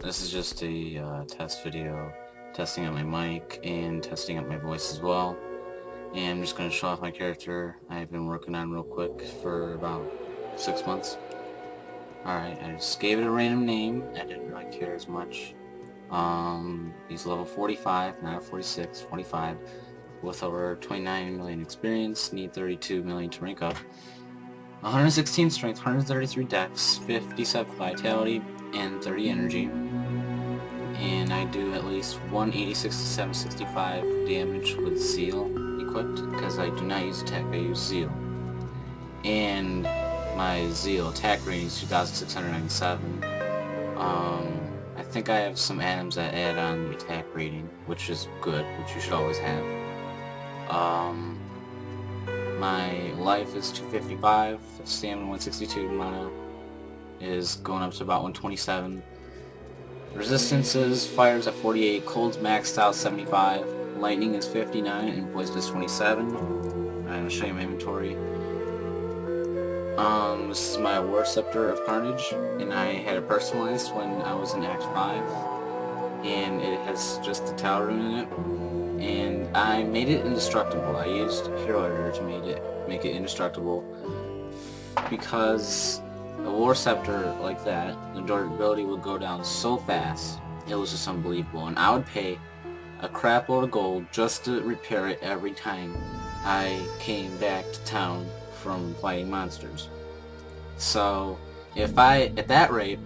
This is just a test video, testing out my mic and testing out my voice as well. And I'm just going to show off my character I've been working on real quick for about 6 months. Alright, I just gave it a random name. I didn't really care as much. He's level 45, not 46, 45, with over 29 million experience, need 32 million to rank up. 116 strength, 133 dex, 57 vitality, and 30 energy. And I do at least 186 to 765 damage with Zeal equipped, because I do not use attack, I use Zeal. And my Zeal attack rating is 2697. I think I have some items that add on the attack rating, which is good, which you should always have. My life is 255, stamina 162, mana is going up to about 127. Resistances, fire's at 48, cold's maxed out 75, lightning is 59, and poison is 27. I'm going to show you my inventory. This is my War Scepter of Carnage, and I had it personalized when I was in Act 5, and it has just the Tower rune in it, and I made it indestructible. I used Hero Editor to make it indestructible, because a War Scepter like that, the durability would go down so fast, it was just unbelievable, and I would pay a crap load of gold just to repair it every time I came back to town from fighting monsters. So if at that rate,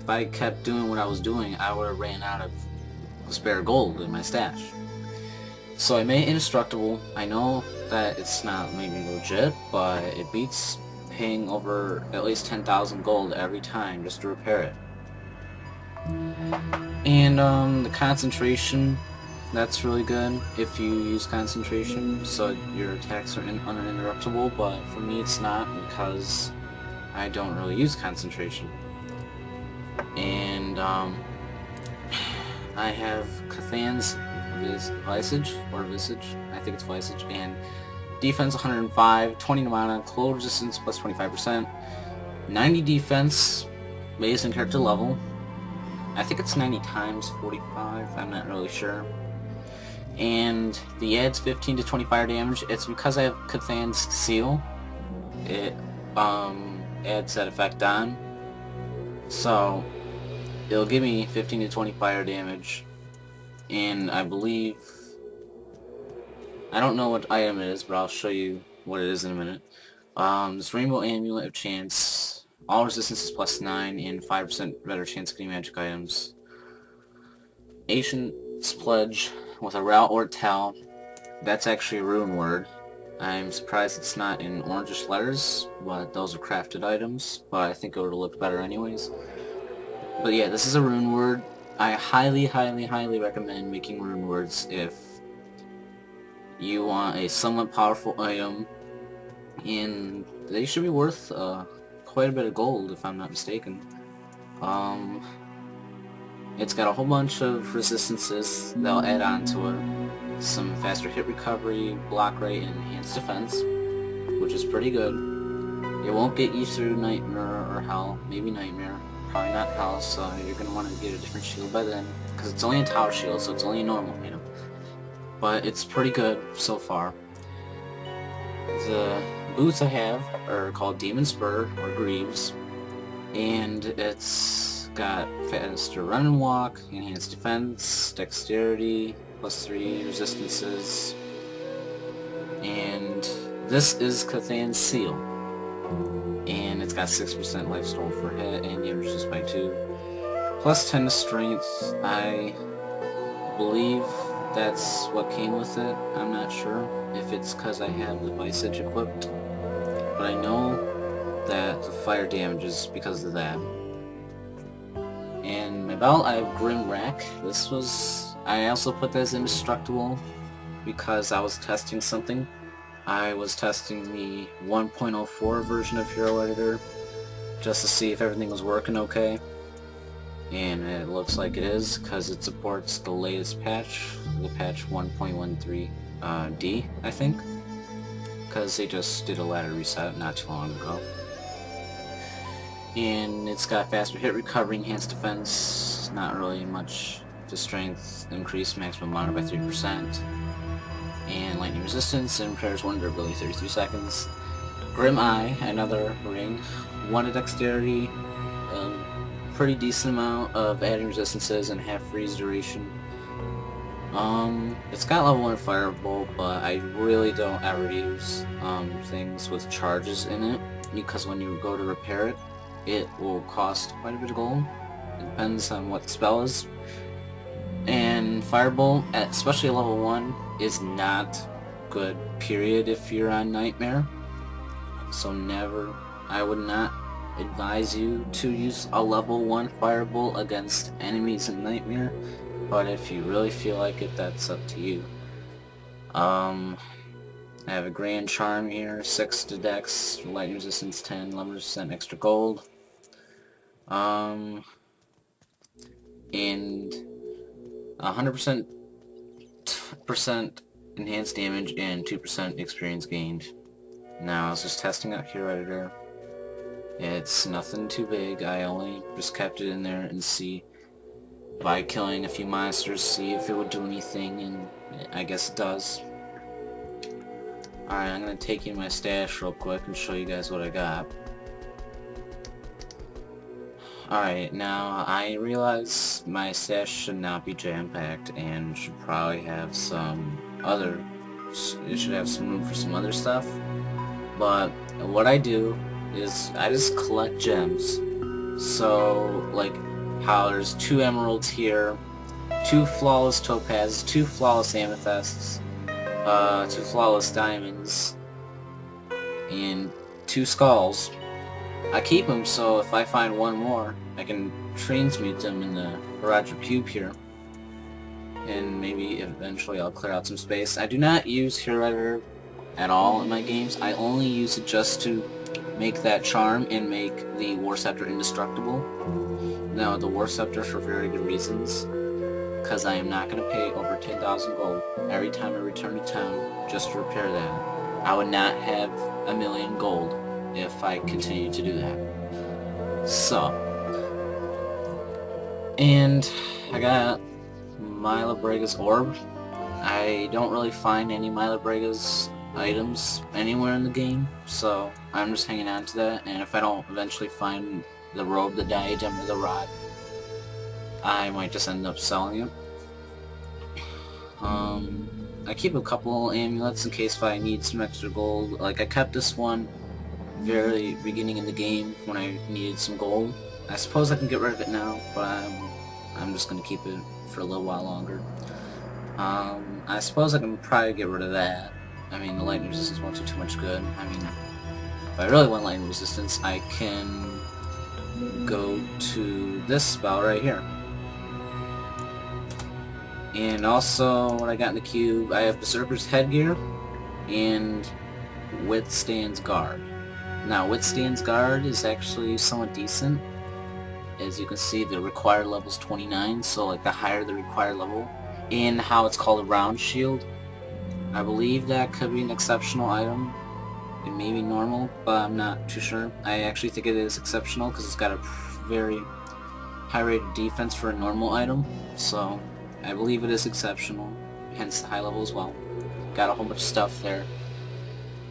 if I kept doing what I was doing, I would have ran out of spare gold in my stash. So I made it indestructible. I know that it's not maybe legit, but it beats paying over at least 10,000 gold every time just to repair it. And the concentration, that's really good if you use concentration, so your attacks are uninterruptible, but for me it's not, because I don't really use concentration. And I have Cathan's Visage, I think it's Visage, and defense 105, 20 mana, cold resistance plus 25%, 90 defense based on character level. I think it's 90 times 45, I'm not really sure. And the adds 15 to 20 fire damage. It's because I have Cathan's Seal. It adds that effect on. So it'll give me 15 to 20 fire damage. And I believe, I don't know what item it is, but I'll show you what it is in a minute. This Rainbow Amulet of Chance. All resistance is plus 9 and 5% better chance of getting magic items. Ancient's Pledge with a route or tell. That's actually a rune word. I'm surprised it's not in orangish letters, but those are crafted items, but I think it would have looked better anyways. But yeah, this is a rune word. I highly recommend making rune words if you want a somewhat powerful item, and they should be worth quite a bit of gold if I'm not mistaken. It's got a whole bunch of resistances that'll add on to it. Some faster hit recovery, block rate, and enhanced defense, which is pretty good. It won't get you through Nightmare or Hell, maybe Nightmare, probably not Hell, so you're going to want to get a different shield by then, because it's only a tower shield, so it's only a normal, you know. But it's pretty good so far. The boots I have are called Demon Spur, or Greaves, and it's got faster run and walk, enhanced defense, dexterity, plus 3 resistances, and this is Cathan's Seal, and it's got 6% life stolen for hit and damage reduced by 2, plus 10 to strength. I believe that's what came with it. I'm not sure if it's because I have the Visage equipped, but I know that the fire damage is because of that. And my belt, I have Grim Rack. I also put this indestructible because I was testing something. I was testing the 1.04 version of Hero Editor just to see if everything was working okay. And it looks like it is, because it supports the latest patch, the patch 1.13 D, I think. Because they just did a ladder reset not too long ago. and it's got faster hit recovery, enhanced defense, not really much to strength, increased maximum mana by 3%, and lightning resistance, and repairs 1 durability 33 seconds. Grim Eye, another ring, 1 to dexterity, pretty decent amount of adding resistances and half freeze duration. It's got level 1 Firebolt, but I really don't ever use things with charges in it, because when you go to repair it, it will cost quite a bit of gold. It depends on what the spell is. And Firebolt, especially at level 1, is not good, period, if you're on Nightmare. So never, I would not advise you to use a level 1 Firebolt against enemies in Nightmare, but if you really feel like it, that's up to you. I have a Grand Charm here, 6 to Dex, Lightning Resistance 10, 11% extra gold. And 100% enhanced damage and 2% experience gained. Now, I was just testing out Hero Editor. It's nothing too big. I only just kept it in there and see by killing a few monsters, see if it would do anything, and I guess it does. Alright, I'm gonna take you to my stash real quick and show you guys what I got. Alright, now I realize my stash should not be jam-packed and should probably have some other, it should have some room for some other stuff. But what I do is I just collect gems. So, like how there's 2 emeralds here, 2 flawless topazes, 2 flawless amethysts, 2 flawless diamonds, and 2 skulls. I keep them so if I find one more, I can transmute them in the Roger Cube here. And maybe eventually I'll clear out some space. I do not use Hero Editor at all in my games. I only use it just to make that charm and make the War Scepter indestructible. Now, the War Scepter for very good reasons, because I am not going to pay over 10,000 gold every time I return to town just to repair that. I would not have 1,000,000 gold if I continue to do that. So, and I got Myla Brega's Orb. I don't really find any Myla Brega's items anywhere in the game, so I'm just hanging on to that, and if I don't eventually find the robe, the diadem, or the rod, I might just end up selling it. I keep a couple amulets in case if I need some extra gold. Like, I kept this one very beginning in the game when I needed some gold. I suppose I can get rid of it now, but I'm just going to keep it for a little while longer. I suppose I can probably get rid of that. I mean, the lightning resistance won't do too much good. I mean, if I really want lightning resistance, I can go to this spell right here. And also, what I got in the cube, I have Berserker's Headgear and Withstands Guard. Now, Withstands Guard is actually somewhat decent. As you can see, the required level is 29, so like the higher the required level, in how it's called a round shield. I believe that could be an exceptional item. It may be normal, but I'm not too sure. I actually think it is exceptional because it's got a very high rate of defense for a normal item, so I believe it is exceptional, hence the high level as well. Got a whole bunch of stuff there.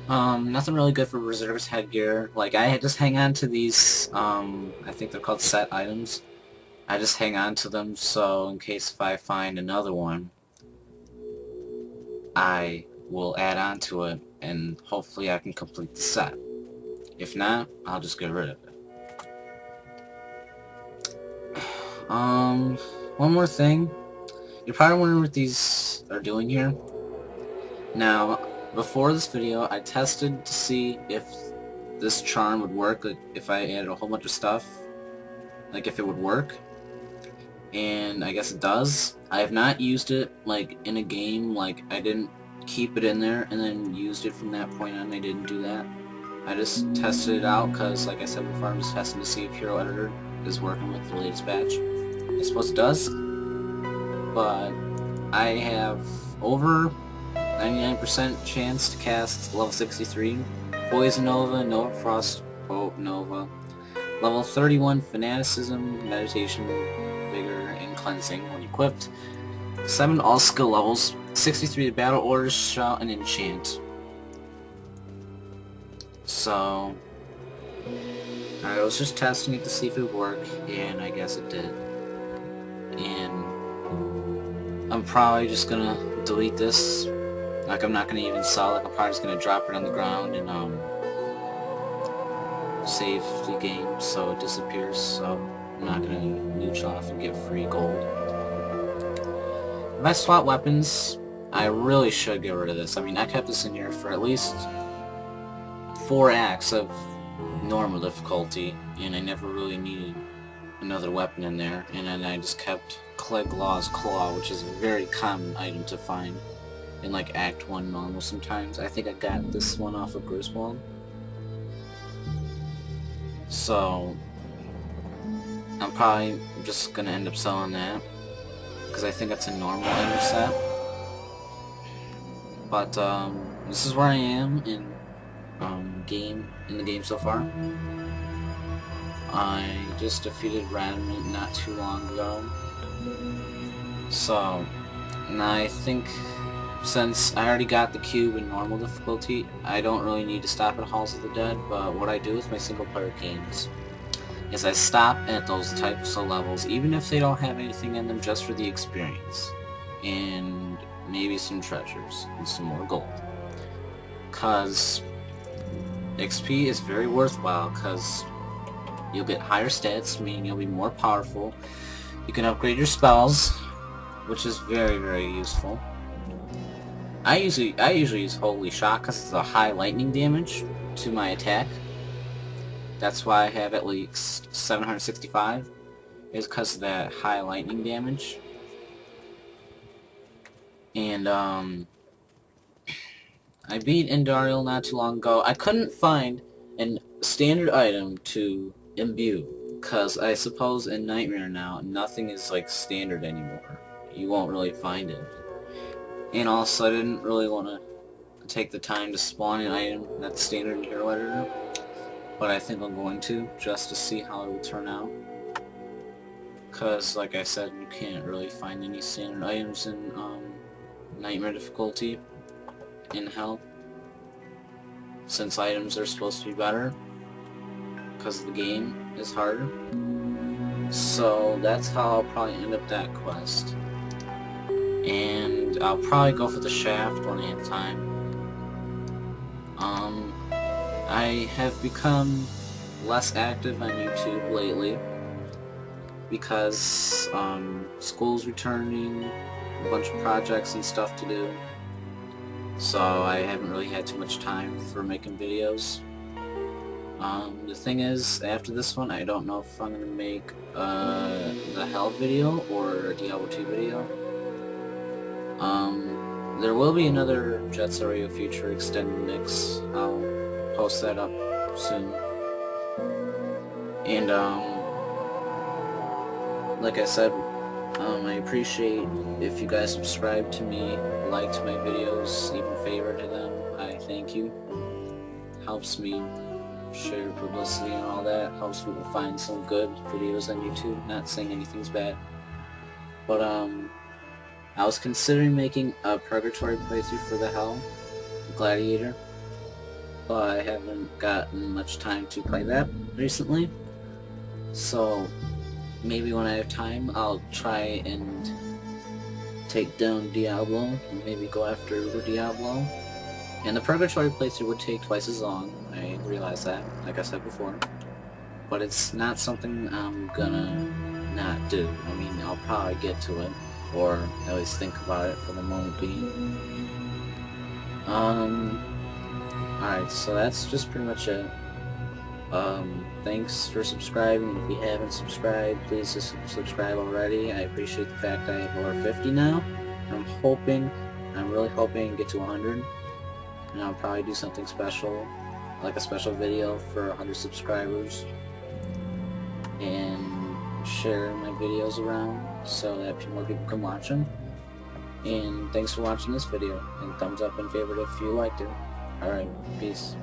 Nothing really good for Berserker's Headgear. Like, I just hang on to these, I think they're called set items. I just hang on to them, so in case if I find another one, I will add on to it, and hopefully I can complete the set. If not, I'll just get rid of it. One more thing. You're probably wondering what these are doing here. Now, before this video, I tested to see if this charm would work, like if I added a whole bunch of stuff, like if it would work. And I guess it does. I have not used it like in a game, like I didn't keep it in there and then used it from that point on. I didn't do that. I just tested it out because, like I said before, I'm just testing to see if Hero Editor is working with the latest patch. I suppose it does, but I have over 99% chance to cast level 63 Poison Nova, Nova Frost, Nova, Level 31, Fanaticism, Meditation, Vigor, and Cleansing when equipped. 7 all skill levels. 63 battle orders, shout, and enchant. So, I was just testing it to see if it would work, and I guess it did. And I'm probably just gonna delete this. Like, I'm not gonna even sell it. I'm probably just gonna drop it on the ground and save the game so it disappears. So I'm not gonna nooch off and get free gold. If I swap weapons, I really should get rid of this. I mean, I kept this in here for at least 4 acts of normal difficulty, and I never really needed another weapon in there. And then I just kept Clegglaw's Claw, which is a very common item to find in like Act 1 normal sometimes. I think I got this one off of Griswold. So I'm probably just gonna end up selling that, because I think it's a normal item set. But this is where I am in the game so far. I just defeated Radamant not too long ago. So now I think, since I already got the cube in normal difficulty, I don't really need to stop at Halls of the Dead. But what I do with my single player games is I stop at those types of levels, even if they don't have anything in them, just for the experience and maybe some treasures and some more gold. Cause XP is very worthwhile, cause you'll get higher stats, meaning you'll be more powerful. You can upgrade your spells, which is very, very useful. I usually use Holy Shot because it's a high lightning damage to my attack. That's why I have at least 765, is because of that high lightning damage. And I beat Indariel not too long ago. I couldn't find a standard item to imbue, because I suppose in Nightmare now, nothing is like standard anymore. You won't really find it. And also, I didn't really want to take the time to spawn an item that's standard in Hero Editor, but I think I'm going to, just to see how it will turn out. Because, like I said, you can't really find any standard items in Nightmare difficulty in Hell, since items are supposed to be better, because the game is harder. So that's how I'll probably end up that quest. And I'll probably go for the shaft when I have time. I have become less active on YouTube lately because school's returning, a bunch of projects and stuff to do. So I haven't really had too much time for making videos. The thing is, after this one, I don't know if I'm going to make the Hell video or a Diablo 2 video. There will be another Jet Set Radio Future Extended Mix. I'll post that up soon. And, like I said, I appreciate if you guys subscribe to me, liked my videos, even favorited them. I thank you. Helps me share publicity and all that. Helps people find some good videos on YouTube. Not saying anything's bad. But, I was considering making a Purgatory playthrough for the Hell Gladiator, but I haven't gotten much time to play that recently. So maybe when I have time, I'll try and take down Diablo, and maybe go after Diablo. And the Purgatory playthrough would take twice as long, I realize that, like I said before. But it's not something I'm gonna not do. I mean, I'll probably get to it, or at least think about it for the moment being. Alright, so that's just pretty much it. Thanks for subscribing. If you haven't subscribed, please just subscribe already. I appreciate the fact I have over 50 now. I'm really hoping to get to 100. And I'll probably do something special, like a special video for 100 subscribers. And share my videos around so that more people can watch them. And thanks for watching this video, and thumbs up and favorite if you liked it. Alright, peace.